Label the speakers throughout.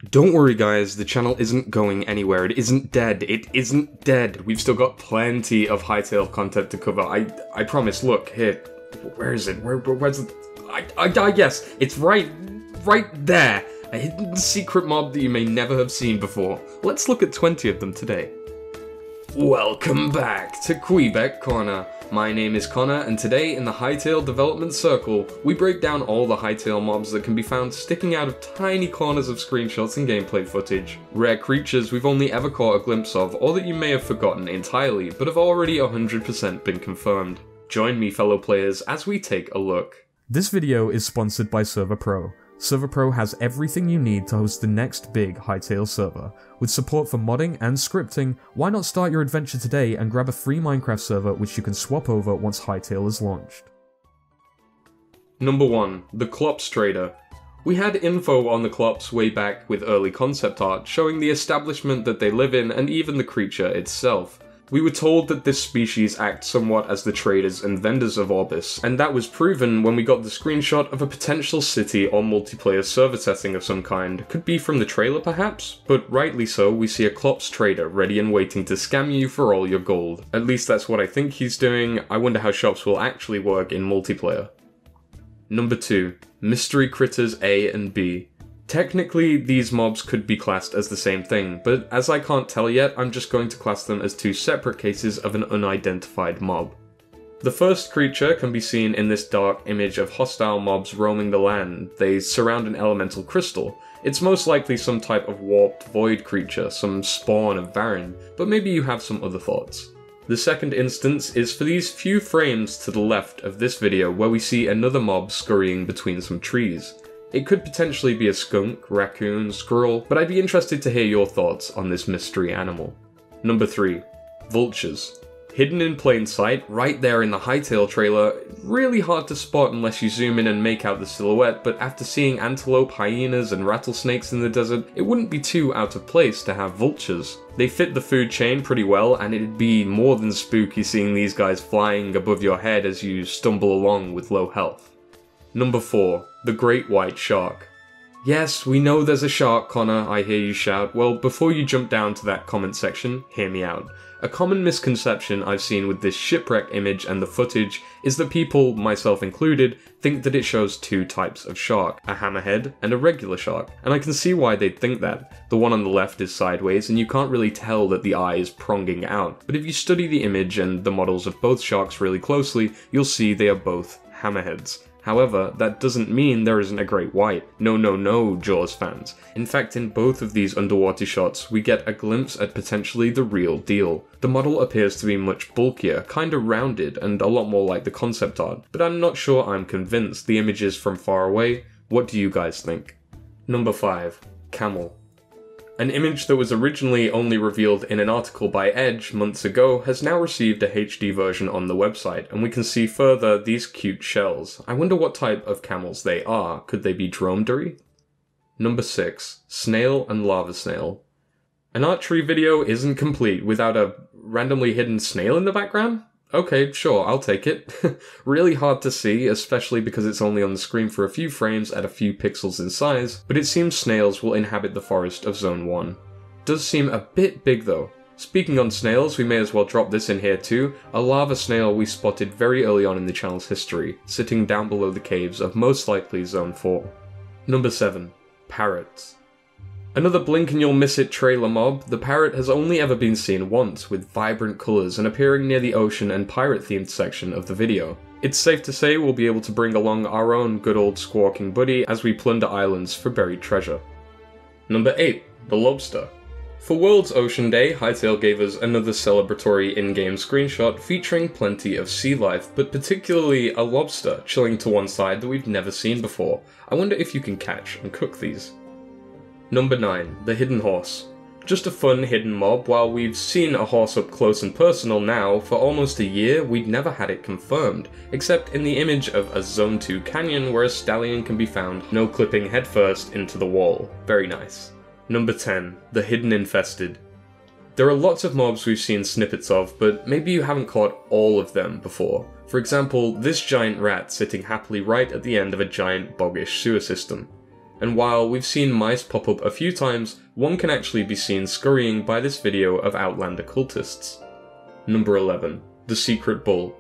Speaker 1: Don't worry guys, the channel isn't going anywhere, it isn't dead, We've still got plenty of Hytale content to cover, I promise. Look, here, where is it, where's it, yes, it's right there, a hidden secret mob that you may never have seen before. Let's look at 20 of them today. Welcome back to Kweebec Corner. My name is Connor, and today in the Hytale Development Circle, we break down all the Hytale mobs that can be found sticking out of tiny corners of screenshots and gameplay footage. Rare creatures we've only ever caught a glimpse of, or that you may have forgotten entirely, but have already 100% been confirmed. Join me, fellow players, as we take a look.
Speaker 2: This video is sponsored by ServerPro. ServerPro has everything you need to host the next big Hytale server. With support for modding and scripting, why not start your adventure today and grab a free Minecraft server which you can swap over once Hytale is launched.
Speaker 1: Number 1. The Klops Trader. We had info on the Klops way back with early concept art showing the establishment that they live in and even the creature itself. We were told that this species act somewhat as the traders and vendors of Orbis, and that was proven when we got the screenshot of a potential city or multiplayer server setting of some kind. Could be from the trailer perhaps? But rightly so, we see a Klops trader ready and waiting to scam you for all your gold. At least that's what I think he's doing. I wonder how shops will actually work in multiplayer. Number 2. Mystery Critters A and B. Technically, these mobs could be classed as the same thing, but as I can't tell yet, I'm just going to class them as two separate cases of an unidentified mob. The first creature can be seen in this dark image of hostile mobs roaming the land. They surround an elemental crystal. It's most likely some type of warped void creature, some spawn of Varan, but maybe you have some other thoughts. The second instance is for these few frames to the left of this video where we see another mob scurrying between some trees. It could potentially be a skunk, raccoon, squirrel, but I'd be interested to hear your thoughts on this mystery animal. Number 3. Vultures. Hidden in plain sight, right there in the Hytale trailer, really hard to spot unless you zoom in and make out the silhouette, but after seeing antelope, hyenas and rattlesnakes in the desert, it wouldn't be too out of place to have vultures. They fit the food chain pretty well, and it'd be more than spooky seeing these guys flying above your head as you stumble along with low health. Number 4. The Great White Shark. Yes, we know there's a shark, Connor, I hear you shout. Well, before you jump down to that comment section, hear me out. A common misconception I've seen with this shipwreck image and the footage is that people, myself included, think that it shows two types of shark, a hammerhead and a regular shark, and I can see why they'd think that. The one on the left is sideways and you can't really tell that the eye is pronging out, but if you study the image and the models of both sharks really closely, you'll see they are both hammerheads. However, that doesn't mean there isn't a great white. No, Jaws fans. In fact, in both of these underwater shots, we get a glimpse at potentially the real deal. The model appears to be much bulkier, kinda rounded, and a lot more like the concept art, but I'm not sure I'm convinced. The images from far away. What do you guys think? Number 5. Camel. An image that was originally only revealed in an article by Edge months ago has now received a HD version on the website, and we can see further these cute shells. I wonder what type of camels they are. Could they be dromedary? Number 6. Snail and lava snail. An archery video isn't complete without a randomly hidden snail in the background? Okay, sure, I'll take it. Really hard to see, especially because it's only on the screen for a few frames at a few pixels in size, but it seems snails will inhabit the forest of Zone 1. Does seem a bit big though. Speaking on snails, we may as well drop this in here too, a lava snail we spotted very early on in the channel's history, sitting down below the caves of most likely Zone 4. Number 7. Parrots. Another blink and you'll miss it trailer mob, the parrot has only ever been seen once, with vibrant colours and appearing near the ocean and pirate themed section of the video. It's safe to say we'll be able to bring along our own good old squawking buddy as we plunder islands for buried treasure. Number 8. The Lobster. For World's Ocean Day, Hytale gave us another celebratory in-game screenshot featuring plenty of sea life, but particularly a lobster chilling to one side that we've never seen before. I wonder if you can catch and cook these. Number 9. The Hidden Horse. Just a fun hidden mob. While we've seen a horse up close and personal now, for almost a year we'd never had it confirmed, except in the image of a Zone 2 canyon where a stallion can be found no clipping headfirst into the wall. Very nice. Number 10. The Hidden Infested. There are lots of mobs we've seen snippets of, but maybe you haven't caught all of them before. For example, this giant rat sitting happily right at the end of a giant boggish sewer system. and while we've seen mice pop up a few times, one can actually be seen scurrying by this video of Outlander cultists. Number 11. The Secret Bull.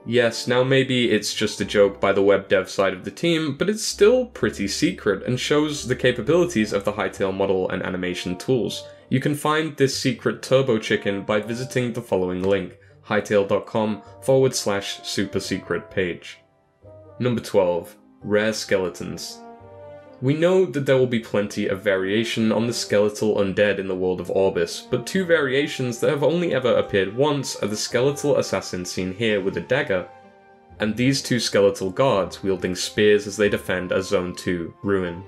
Speaker 1: Yes, now maybe it's just a joke by the web dev side of the team, but it's still pretty secret and shows the capabilities of the Hytale model and animation tools. You can find this secret turbo chicken by visiting the following link, hytale.com/supersecret page. Number 12. Rare Skeletons. We know that there will be plenty of variation on the skeletal undead in the world of Orbis, but two variations that have only ever appeared once are the skeletal assassin seen here with a dagger, and these two skeletal guards wielding spears as they defend a Zone 2 ruin.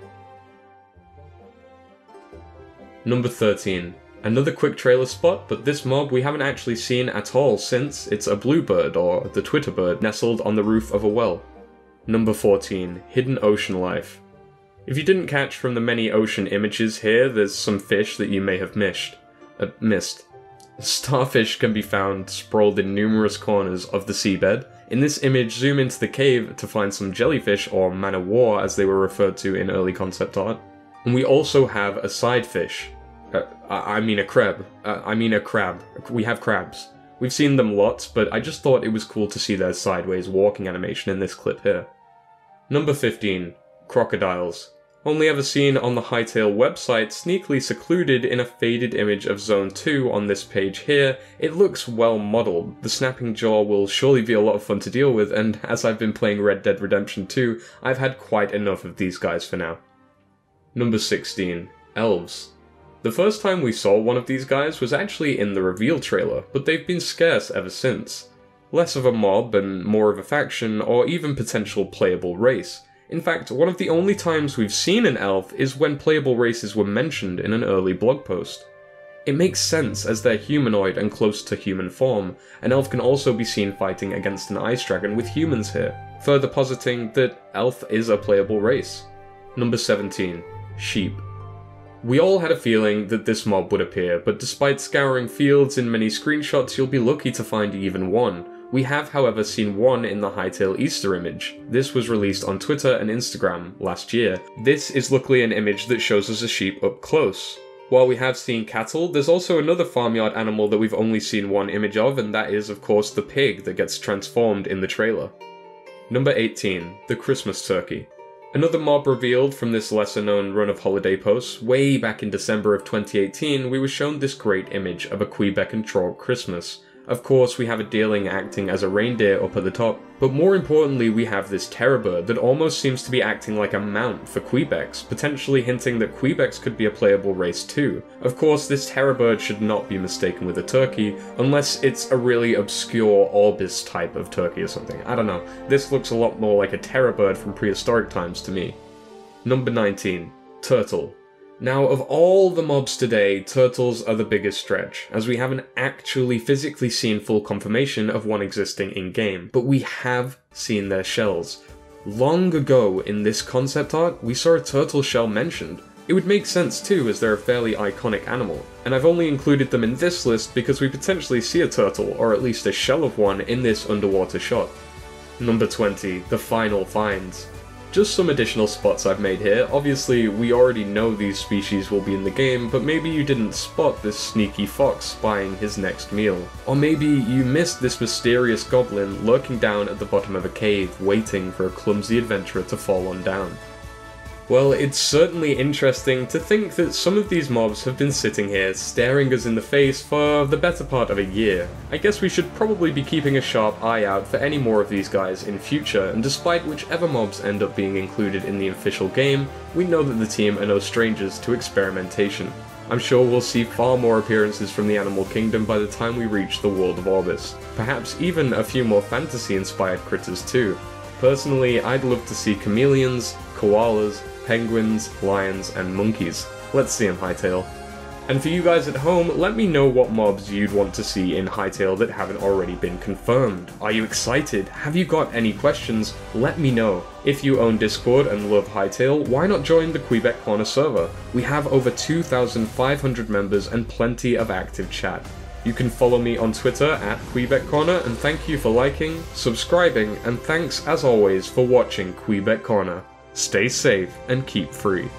Speaker 1: Number 13. Another quick trailer spot, but this mob we haven't actually seen at all since it's a bluebird, or the Twitter bird, nestled on the roof of a well. Number 14. Hidden Ocean Life. If you didn't catch from the many ocean images here, there's some fish that you may have missed. Starfish can be found sprawled in numerous corners of the seabed. In this image, zoom into the cave to find some jellyfish, or man-o-war as they were referred to in early concept art. And we also have a side fish. a crab. We have crabs. We've seen them lots, but I just thought it was cool to see their sideways walking animation in this clip here. Number 15. Crocodiles. Only ever seen on the Hytale website, sneakily secluded in a faded image of Zone 2 on this page here. It looks well modelled. The snapping jaw will surely be a lot of fun to deal with, and as I've been playing Red Dead Redemption 2, I've had quite enough of these guys for now. Number 16. Elves. The first time we saw one of these guys was actually in the reveal trailer, but they've been scarce ever since. Less of a mob and more of a faction, or even potential playable race. In fact, one of the only times we've seen an elf is when playable races were mentioned in an early blog post. It makes sense as they're humanoid and close to human form. An elf can also be seen fighting against an ice dragon with humans here, further positing that elf is a playable race. Number 17. Sheep. We all had a feeling that this mob would appear, but despite scouring fields in many screenshots, you'll be lucky to find even one. We have, however, seen one in the Hytale Easter image. This was released on Twitter and Instagram last year. This is luckily an image that shows us a sheep up close. While we have seen cattle, there's also another farmyard animal that we've only seen one image of, and that is, of course, the pig that gets transformed in the trailer. Number 18. The Christmas Turkey. Another mob revealed from this lesser-known run of holiday posts. Way back in December of 2018, we were shown this great image of a Kweebec and Christmas. Of course, we have a deerling acting as a reindeer up at the top, but more importantly we have this terror bird that almost seems to be acting like a mount for Kweebecs, potentially hinting that Kweebecs could be a playable race too. Of course, this terror bird should not be mistaken with a turkey, unless it's a really obscure Orbis type of turkey or something. I don't know. This looks a lot more like a terror bird from prehistoric times to me. Number 19. Turtle. Now, of all the mobs today, turtles are the biggest stretch, as we haven't actually physically seen full confirmation of one existing in-game, but we have seen their shells. Long ago in this concept art, we saw a turtle shell mentioned. It would make sense too, as they're a fairly iconic animal, and I've only included them in this list because we potentially see a turtle, or at least a shell of one, in this underwater shot. Number 20. The Final Finds. Just some additional spots I've made here. Obviously, we already know these species will be in the game, but maybe you didn't spot this sneaky fox spying his next meal. Or maybe you missed this mysterious goblin lurking down at the bottom of a cave, waiting for a clumsy adventurer to fall on down. Well, it's certainly interesting to think that some of these mobs have been sitting here staring us in the face for the better part of a year. I guess we should probably be keeping a sharp eye out for any more of these guys in future, and despite whichever mobs end up being included in the official game, we know that the team are no strangers to experimentation. I'm sure we'll see far more appearances from the animal kingdom by the time we reach the world of Orbis. Perhaps even a few more fantasy-inspired critters too. Personally, I'd love to see chameleons, koalas, penguins, lions, and monkeys. Let's see them, Hytale. And for you guys at home, let me know what mobs you'd want to see in Hytale that haven't already been confirmed. Are you excited? Have you got any questions? Let me know. If you own Discord and love Hytale, why not join the Kweebec Corner server? We have over 2,500 members and plenty of active chat. You can follow me on Twitter at Kweebec Corner, and thank you for liking, subscribing, and thanks as always for watching Kweebec Corner. Stay safe and keep free.